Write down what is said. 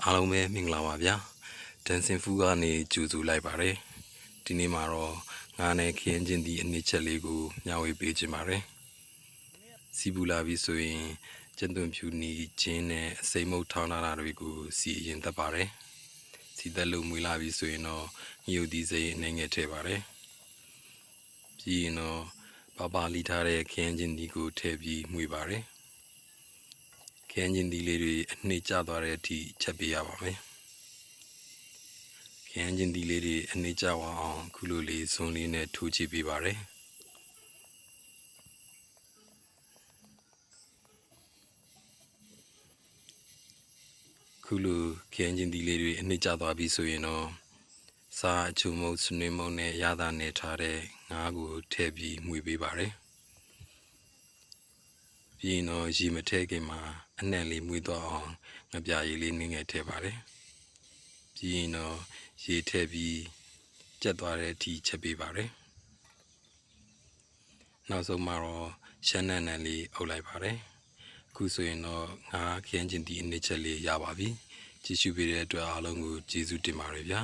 အားလုံးပဲမင်္ဂလာပါဗျာဒန်စင်ဖူးကနေကြိုဆိုလိုက်ပါတယ်ဒီနေ့မှာတော့ငါးနဲ့ခင်းချင်းဒီအနည်းချက်လေးကိုမျှဝေပေးခြင်းပါတယ်စီပူလာပြီဆိုရင်ကျန်သွန်ဖြူနီချင်းနဲ့အစိမ့်မုတ်ထောင်းလာတာတွေကိုစီရင်တတ်ပါတယ်စီသက်လို့မွေလာပြီဆိုရင်တော့ညို့ဒီစိမ်းအနေငယ်ထည့်ပါတယ်ပြီးရင်တော့ပါလီထားတဲ့ခင်းချင်းဒီကိုထည့်ပြီးမွေပါတယ်ခင်းချင်းဒီလေးတွေအနှိမ့်ကျသွားတဲ့အထိချက်ပေးရပါမယ်ခင်းချင်းဒီလေးတွေအနှိမ့်ကျသွားအောင်ခုလိုလေးဇွန်လေးနဲ့ထိုးချိပေးပါတယ်ခုလိုခင်းချင်းဒီလေးတွေအနှိမ့်ကျသွားပြီဆိုရင်တော့စားအချုံမုတ်စနွေမုတ်နဲ့ရတာနဲ့ထားတဲ့ငါးကိုထည့်ပြီးမွေပေးပါတယ်ပြီးရင်တော့ရေမထည့်ခင်မှာအနှံ့လေးမွေးသွားအောင်ငပြရည်လေးနည်းငယ်ထည့်ပါတယ်ပြီးရင်တော့ရေထည့်ပြီးကျက်သွားတဲ့အထိချက်ပေးပါတယ်နောက်ဆုံးမှာတော့ရှမ်းနန်းနန်းလေးအုပ်လိုက်ပါတယ်အခုဆိုရင်တော့ငါးခင်းချင်းဒီအနည်းချက်လေးရပါပြီကြည့်ရှုပေးတဲ့အတွက်အားလုံးကိုကျေးဇူးတင်ပါတယ်ဗျာ